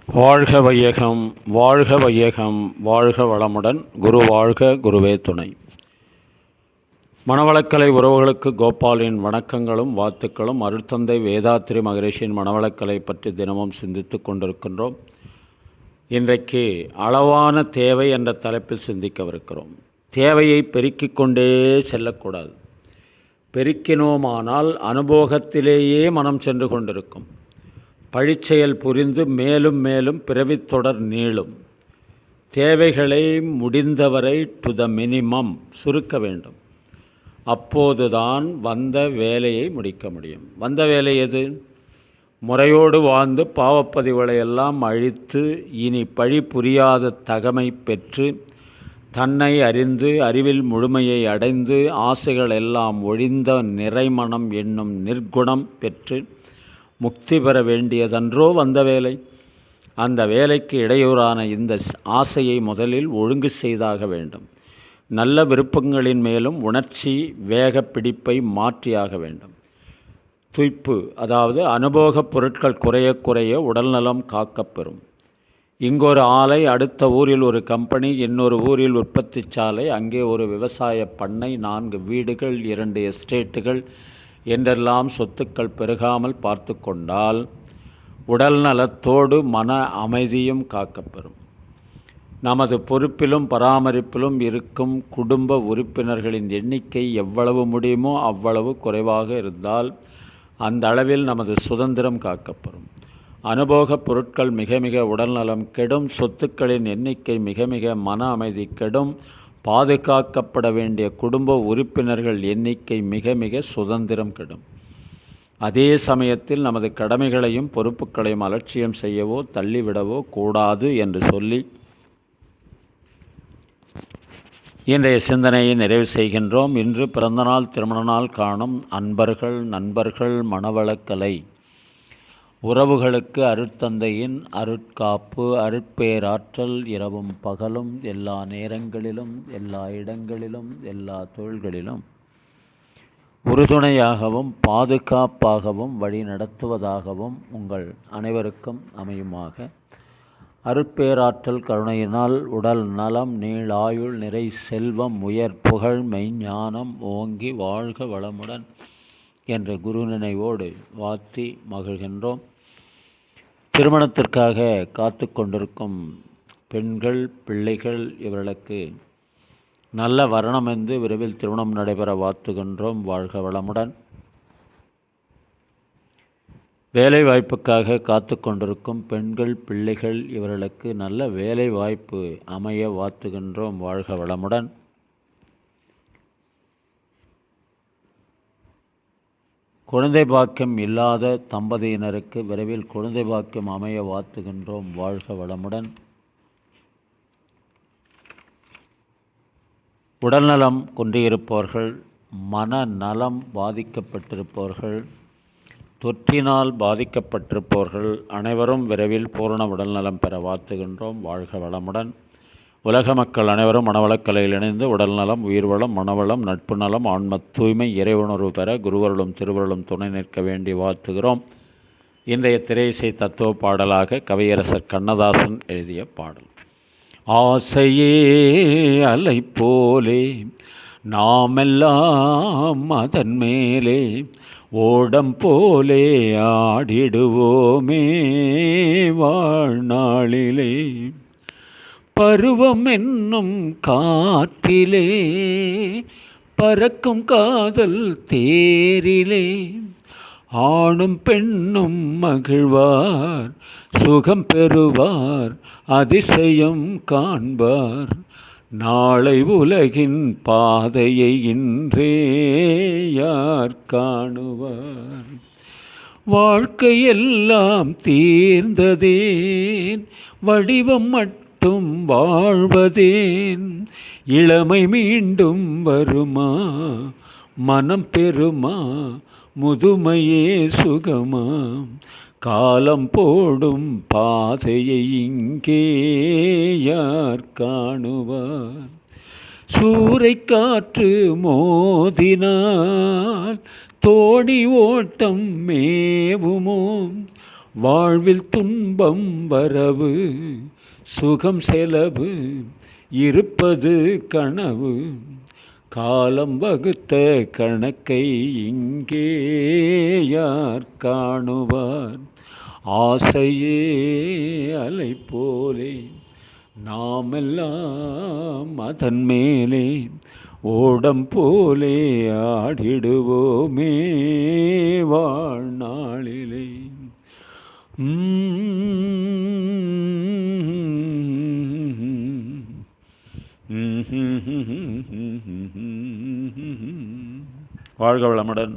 வாழ்க வையகம், வாழ்க வையகம், வாழ்க வளமுடன். குரு வாழ்க, குருவே துணை. மனவளக்கலை உறவுகளுக்கு கோபாலின் வணக்கங்களும் வாழ்த்துக்களும். அருட்தந்தை வேதாத்ரி மகரிஷியின் மனவளக்கலை பற்றி தினமும் சிந்தித்து கொண்டிருக்கின்றோம். இன்றைக்கு அளவான தேவை என்ற தலைப்பில் சிந்திக்கவிருக்கிறோம். தேவையை பெருக்கிக் கொண்டே செல்லக்கூடாது. பெருக்கினோமானால் அனுபோகத்திலேயே மனம் சென்று கொண்டிருக்கும். பழிச்செயல் புரிந்து மேலும் மேலும் பிறவித்தொடர் நீளும். தேவைகளை முடிந்தவரை டு த மினிமம் சுருக்க வேண்டும். அப்போதுதான் வந்த வேலையை முடிக்க முடியும். வந்த வேலை எது? முறையோடு வாழ்ந்து பாவப்பதிவுகளை எல்லாம் அழித்து இனி பழி புரியாத தகமை பெற்று தன்னை அறிந்து அறிவில் முழுமையை அடைந்து ஆசைகள் எல்லாம் ஒழிந்த நிறைமனம் என்னும் நிர்குணம் பெற்று முக்தி பெற வேண்டியதன்றோ வந்த வேலை. அந்த வேலைக்கு இடையூறான இந்த ஆசையை முதலில் ஒழுங்கு செய்தாக வேண்டும். நல்ல விருப்பங்களின் மேலும் உணர்ச்சி வேக பிடிப்பை மாற்றியாக வேண்டும். துய்ப்பு, அதாவது அனுபோகப் பொருட்கள் குறைய குறைய உடல்நலம் காக்கப்பெறும். இங்கொரு ஆலை, அடுத்த ஊரில் ஒரு கம்பெனி, இன்னொரு ஊரில் உற்பத்தி சாலை, அங்கே ஒரு விவசாய பண்ணை, 4 வீடுகள், 2 எஸ்டேட்டுகள் என்றெல்லாம் சொத்துக்கள் பெருகாமல் பார்த்து கொண்டால் உடல் நலத்தோடு மன அமைதியும் காக்கப்பெறும். நமது பொறுப்பிலும் பராமரிப்பிலும் இருக்கும் குடும்ப உறுப்பினர்களின் எண்ணிக்கை எவ்வளவு முடியுமோ அவ்வளவு குறைவாக இருந்தால் அந்த அளவில் நமது சுதந்திரம் காக்கப்பெறும். அனுபோகப் பொருட்கள் மிக மிக உடல்நலம் கெடும். சொத்துக்களின் எண்ணிக்கை மிக மிக மன அமைதி கெடும். பாதுகாக்கப்பட வேண்டிய குடும்ப உறுப்பினர்கள் எண்ணிக்கை மிக மிக சுதந்திரம் கெடும். அதே சமயத்தில் நமது கடமைகளையும் பொறுப்புகளையும் அலட்சியம் செய்யவோ தள்ளிவிடவோ கூடாது என்று சொல்லி இன்றைய சிந்தனையை நிறைவு செய்கின்றோம். இன்று பிறந்தநாள் திருமண நாள் காணும் அன்பர்கள், நண்பர்கள், மனவளக்கலை உறவுகளுக்கு அருட்தந்தையின் அருட்காப்பு, அருட்பேராற்றல் இரவும் பகலும் எல்லா நேரங்களிலும் எல்லா இடங்களிலும் எல்லா தொழில்களிலும் உறுதுணையாகவும் பாதுகாப்பாகவும் வழி நடத்துவதாகவும் உங்கள் அனைவருக்கும் அமையுமாக. அருட்பேராற்றல் கருணையினால் உடல் நலம், நீளாயுள், நிறை செல்வம், உயர் புகழ், மெய்ஞானம் ஓங்கி வாழ்க வளமுடன் என்ற குரு நினைவோடு வாழ்த்தி மகிழ்கின்றோம். திருமணத்திற்காக காத்து கொண்டிருக்கும் பெண்கள், பிள்ளைகள் இவர்களுக்கு நல்ல வரணம் என்று விரைவில் திருமணம் நடைபெற வாழ்த்துகின்றோம். வாழ்க வளமுடன். வேலை வாய்ப்புக்காக காத்து கொண்டிருக்கும் பெண்கள், பிள்ளைகள் இவர்களுக்கு நல்ல வேலை வாய்ப்பு அமைய வாழ்த்துகின்றோம். வாழ்க வளமுடன். குழந்தை பாக்கியம் இல்லாத தம்பதியினருக்கு விரைவில் குழந்தை பாக்கியம் அமைய வாழ்த்துகின்றோம். வாழ்க வளமுடன். உடல்நலம் குன்றியிருப்பவர்கள், மனநலம் பாதிக்கப்பட்டிருப்பவர்கள், தொற்றினால் பாதிக்கப்பட்டிருப்பவர்கள் அனைவரும் விரைவில் பூரண உடல்நலம் பெற வாழ்த்துகின்றோம். வாழ்க வளமுடன். உலக மக்கள் அனைவரும் மனவளக்கலையில் இணைந்து உடல்நலம், உயிர்வளம், மனவளம், நட்பு நலம், ஆன்ம தூய்மை, இறைவுணர்வு பெற குருவருளும் திருவருளும் துணை நிற்க வேண்டி வாழ்த்துகிறோம். இன்றைய திரையிசை தத்துவ பாடலாக கவியரசர் கண்ணதாசன் எழுதிய பாடல். ஆசையே அலை போலே நாமெல்லாம் அதன் மேலே ஓடம் போலே ஆடிடுவோமே வாழ்நாளிலே. பருவம் என்னும் காற்றிலே பறக்கும் காதல் தேரிலே ஆணும் பெண்ணும் மகிழ்வார், சுகம் பெறுவார், அதிசயம் காண்பார். நாளை உலகின் பாதையை இன்றே யார் காணுவார்? வாழ்க்கையெல்லாம் தீர்ந்ததேன், வடிவம் மட்டும் வாழ்வதேன். இளமை மீண்டும் வருமா, மனம் பெறுமா, முதுமையே சுகமா? காலம் போடும் பாதையை இங்கே யார் காணுவார்? சூறைக்காற்று மோதினால் தோணி ஓட்டம் மேவுமோ? வாழ்வில் துன்பம் வரவு சுகம் செலவு இருப்பது கனவு காலம் வகுத்த கணக்கை இங்கே யார் காணுவார் ஆசையே அலை போலே நாமெல்லாம் அதன் மேலே ஓடம் போலே ஆடிடுவோமே வாழ்நாளிலே. வாழ்க வளமுடன்.